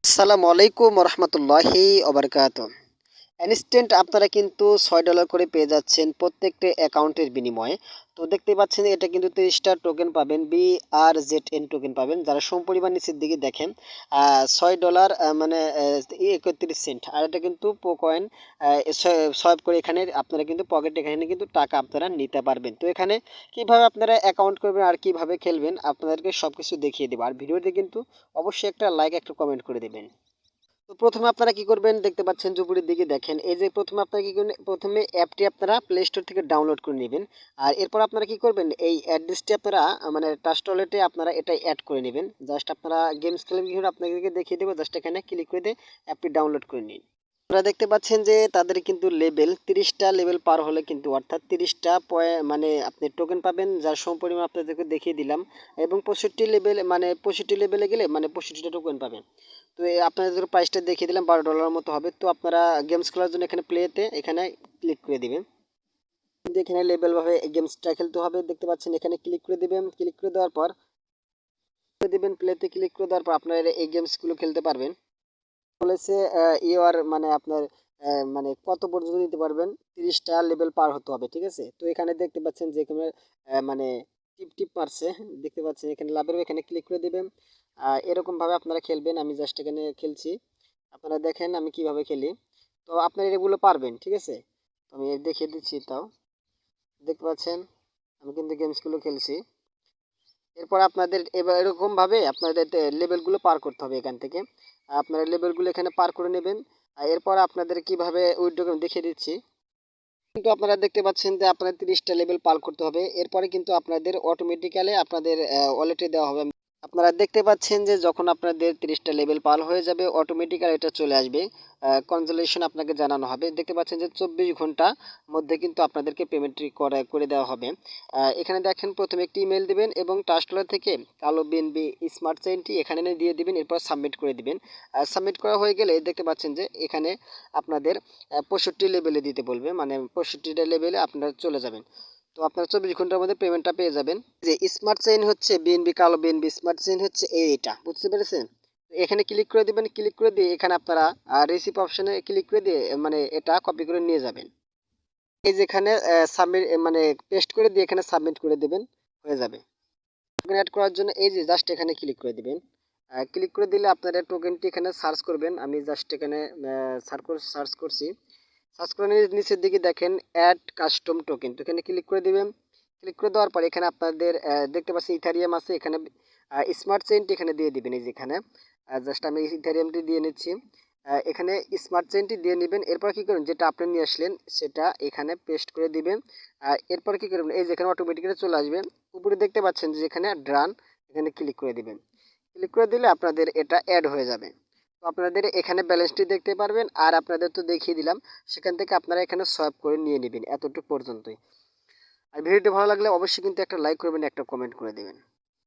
আসসালামু আলাইকুম রহমতুল্লাহি ওবরকাত। ইনস্ট্যান্ট আপনারা কিন্তু $6 করে পেয়ে যাচ্ছেন প্রত্যেকটা অ্যাকাউন্টের বিনিময়ে। তো দেখতে পাচ্ছেন এটা কিন্তু 30টা টোকেন পাবেন, BRZN টোকেন পাবেন যারা সমপরিমাণ নিচের দিকে দেখেন। $6 মানে 31 সেন্ট, আর এটা কিন্তু পো কয়েন সোয়াইপ করে এখানে আপনারা কিন্তু পকেটে এখানে কিন্তু টাকা আপনারা নিতে পারবেন। তো এখানে কিভাবে আপনারা অ্যাকাউন্ট করবেন আর কিভাবে খেলবেন আপনাদেরকে সব কিছু দেখিয়ে দেবো। আর ভিডিওতে কিন্তু অবশ্যই একটা লাইক একটা কমেন্ট করে দেবেন। তো প্রথমে আপনারা কি করবেন, দেখতে পাচ্ছেন যে উপরের দিকে দেখেন এই যে প্রথমে আপনারা কি করবেন, প্রথমে অ্যাপটি আপনারা প্লে স্টোর থেকে ডাউনলোড করে নেবেন। আর এরপর আপনারা কি করবেন, এই অ্যাড্রেসটি আপনারা মানে টাচ ওয়ালেটে আপনারা এটা অ্যাড করে নেবেন। জাস্ট আপনারা গেমস খেলেন কিভাবে আপনাদেরকে দেখিয়ে দেবো, জাস্ট এখানে ক্লিক করে দিয়ে অ্যাপটি ডাউনলোড করে নিন। আপনারা দেখতে পাচ্ছেন যে তাদের কিন্তু লেভেল 30টা লেভেল পার হলে কিন্তু অর্থাৎ 30টা মানে আপনি টোকেন পাবেন, যার সমপরিমাণ আপনাদেরকে দেখিয়ে দিলাম। এবং 65 লেভেল মানে 65 লেভেলে গেলে মানে 65টা টোকেন পাবেন। তো আপনাদের প্রাইসটা দেখিয়ে দিলাম, $12 মতো হবে। তো আপনারা গেমস খেলার জন্য এখানে প্লেতে এখানে ক্লিক করে দিবেন। কিন্তু এখানে লেভেল ভাবে গেমসটা খেলতে হবে, দেখতে পাচ্ছেন এখানে ক্লিক করে দিবেন। ক্লিক করে দেওয়ার পর দিবেন প্লেতে, ক্লিক করে দেওয়ার পর আপনারা এই গেমসগুলো খেলতে পারবেন। বলেছে ইউআর মানে আপনার মানে কত পর্যন্ত নিতে পারবেন, 30টা লেভেল পার হতে হবে, ঠিক আছে। তো এখানে দেখতে পাচ্ছেন যে এখানে মানে টিপ টিপ মারছে, দেখতে পাচ্ছেন এখানে লাভের এখানে ক্লিক করে দিবেন। এরকম ভাবে আপনারা খেলবেন, আমি জাস্ট এখানে খেলছি, আপনারা দেখেন আমি কিভাবে খেলি। তো আপনারা এগুলো পারবেন, ঠিক আছে। তো আমি দেখিয়ে দিচ্ছি, তাও দেখতে পাচ্ছেন আমি কিন্তু গেমসগুলো খেলছি। এরপর আপনাদের এবার এরকম ভাবে আপনাদের লেভেলগুলো পার করতে হবে এখান থেকে। আপনারা লেভেলগুলো এখানে পার করে নেবেন। আর এরপর আপনাদের কিভাবে উইথড্র দেখিয়ে দিচ্ছি। কিন্তু আপনারা দেখতে পাচ্ছেন যে আপনার 30টা লেভেল পার করতে হবে, এরপরে কিন্তু আপনাদের অটোমেটিক্যালি আপনাদের ওয়ালেটে দেওয়া হবে। আপনারা দেখতে পাচ্ছেন যে যখন আপনাদের 30টা লেভেল পার হয়ে যাবে অটোমেটিক্যালি এটা চলে আসবে, কনজুলেশন আপনাকে জানানো হবে। দেখতে পাচ্ছেন যে 24 ঘন্টা মধ্যে কিন্তু আপনাদেরকে পেমেন্টটি করে দেওয়া হবে। এখানে দেখেন প্রথমে একটি ইমেল দিবেন এবং টাস্কলার থেকে কালো বিএনবি স্মার্ট চেইনটি এখানে এনে দিয়ে দিবেন, এরপর সাবমিট করে দিবেন। সাবমিট করা হয়ে গেলে দেখতে পাচ্ছেন যে এখানে আপনাদের 65 লেভেলে দিতে বলবে, মানে 65টা লেভেলে আপনারা চলে যাবেন। তো আপনারা 24 ঘন্টার মধ্যে পেমেন্টটা পেয়ে যাবেন। যে স্মার্ট চেইন হচ্ছে বিএনবি কালো বিএনবি স্মার্ট চেইন হচ্ছে এইটা, বুঝতে পেরেছেন। এখানে ক্লিক করে দিবেন, ক্লিক করে দিয়ে এখানে আপনারা রিসিভ অপশনে ক্লিক করে দিয়ে মানে এটা কপি করে নিয়ে যাবেন। এই যেখানে সাবমিট মানে পেস্ট করে দিয়ে এখানে সাবমিট করে দিবেন, হয়ে যাবে। টোকেন অ্যাড করার জন্য এই যে জাস্ট এখানে ক্লিক করে দিবেন। ক্লিক করে দিলে আপনারা টোকেনটি এখানে সার্চ করবেন, আমি জাস্ট এখানে সার্চ করছি। সার্চ করে নিচের দিকে দেখেন অ্যাড কাস্টম টোকেন, তো এখানে ক্লিক করে দিবেন। ক্লিক করে দেওয়ার পর এখানে আপনাদের দেখতে পাচ্ছি ইথারিয়াম আছে, এখানে স্মার্ট চেইনটি এখানে দিয়ে দিবেন। এই যেখানে জাস্ট আমি ইথারিয়ামটি দিয়ে নিচ্ছি, এখানে স্মার্ট চেইনটি দিয়ে নেবেন। এরপর কি করবেন, যেটা আপনি নিয়ে আসলেন সেটা এখানে পেস্ট করে দিবেন। আর এরপর কি করবেন, এই যেখানে অটোমেটিক্যালি চলে আসবে, উপরে দেখতে পাচ্ছেন যে এখানে ডান, এখানে ক্লিক করে দিবেন। ক্লিক করে দিলে আপনাদের এটা অ্যাড হয়ে যাবে। তো আপনাদের এখানে ব্যালেন্সটি দেখতে পারবেন, আর আপনাদের তো দেখিয়ে দিলাম, সেখান থেকে আপনারা এখানে সোয়াইপ করে নিয়ে নেবেন, এতটুকু পর্যন্তই। আর ভিডিওটি ভালো লাগলে অবশ্যই কিন্তু একটা লাইক করবেন, একটা কমেন্ট করে দেবেন।